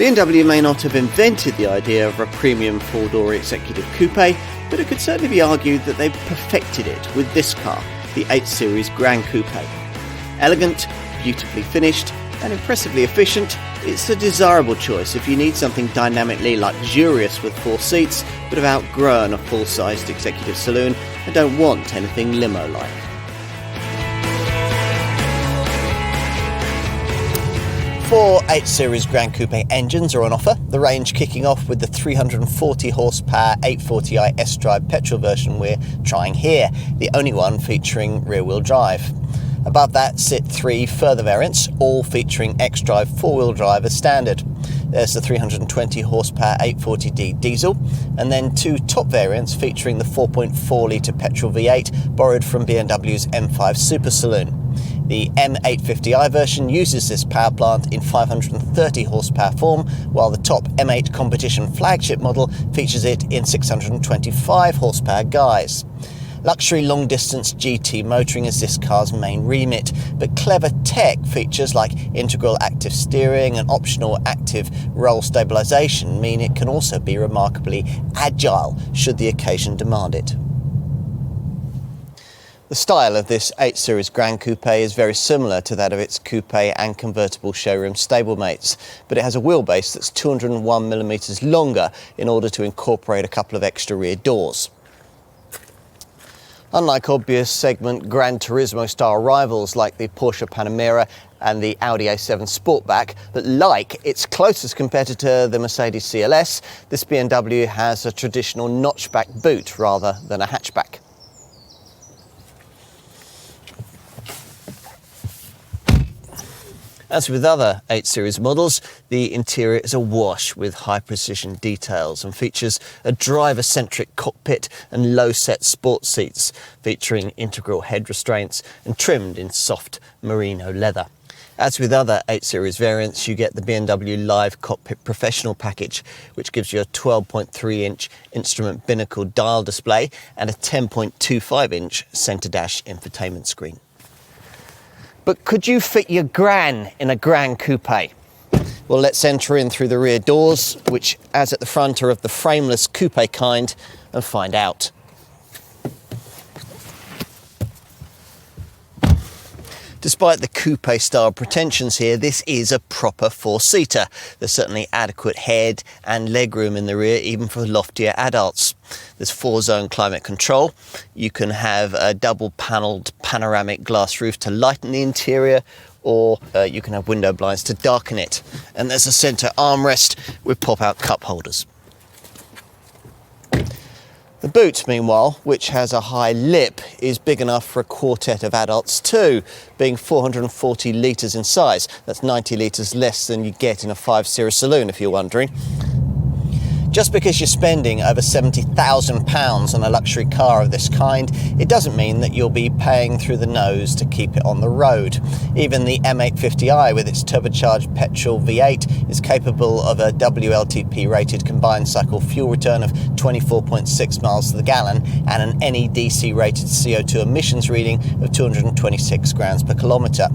BMW may not have invented the idea of a premium four-door executive coupe, but it could certainly be argued that they've perfected it with this car, the 8 Series Gran Coupe. Elegant, beautifully finished, and impressively efficient, it's a desirable choice if you need something dynamically luxurious with 4 seats, but have outgrown a full-sized executive saloon and don't want anything limo-like. 4 8 Series Gran Coupe engines are on offer, the range kicking off with the 340 horsepower 840i S-Drive petrol version we're trying here, the only one featuring rear-wheel drive. Above that sit 3 further variants, all featuring X-Drive 4-wheel drive as standard. There's the 320 horsepower 840d diesel, and then 2 top variants featuring the 4.4 litre petrol V8 borrowed from BMW's M5 Super Saloon. The M850i version uses this power plant in 530 horsepower form, while the top M8 competition flagship model features it in 625 horsepower guise. Luxury long-distance GT motoring is this car's main remit, but clever tech features like integral active steering and optional active roll stabilisation mean it can also be remarkably agile should the occasion demand it. The style of this 8 Series Gran Coupe is very similar to that of its coupe and convertible showroom stablemates, but it has a wheelbase that's 201mm longer in order to incorporate a couple of extra rear doors. Unlike obvious segment Gran Turismo-style rivals like the Porsche Panamera and the Audi A7 Sportback, but like its closest competitor, the Mercedes CLS, this BMW has a traditional notchback boot rather than a hatchback. As with other 8 Series models, the interior is awash with high-precision details and features a driver-centric cockpit and low-set sports seats, featuring integral head restraints and trimmed in soft merino leather. As with other 8 Series variants, you get the BMW Live Cockpit Professional package, which gives you a 12.3-inch instrument binnacle dial display and a 10.25-inch centre dash infotainment screen. But could you fit your Gran in a Gran Coupe? Well, let's enter in through the rear doors, which, as at the front, are of the frameless coupe kind, and find out. Despite the coupe-style pretensions here, this is a proper 4-seater. There's certainly adequate head and legroom in the rear, even for loftier adults. There's 4-zone climate control. You can have a double-panelled panoramic glass roof to lighten the interior, or you can have window blinds to darken it. And there's a centre armrest with pop-out cup holders. The boot, meanwhile, which has a high lip, is big enough for a quartet of adults too, being 440 litres in size. That's 90 litres less than you get in a 5 Series saloon, if you're wondering. Just because you're spending over £70,000 on a luxury car of this kind, it doesn't mean that you'll be paying through the nose to keep it on the road. Even the M850i with its turbocharged petrol V8 is capable of a WLTP-rated combined cycle fuel return of 24.6 miles to the gallon and an NEDC-rated CO2 emissions reading of 226 grams per kilometre.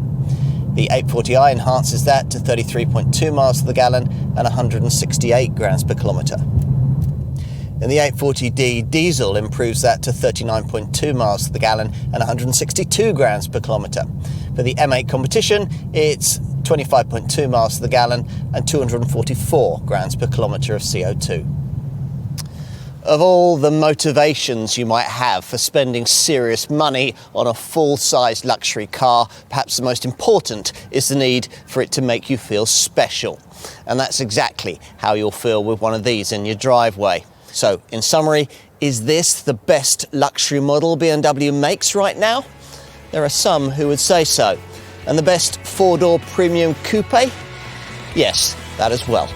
The 840i enhances that to 33.2 miles to the gallon and 168 grams per kilometre. And the 840d diesel improves that to 39.2 miles to the gallon and 162 grams per kilometre. For the M8 competition, it's 25.2 miles to the gallon and 244 grams per kilometre of CO2. Of all the motivations you might have for spending serious money on a full-size luxury car, perhaps the most important is the need for it to make you feel special. And that's exactly how you'll feel with one of these in your driveway. So, in summary, is this the best luxury model BMW makes right now? There are some who would say so. And the best four-door premium coupe? Yes, that as well.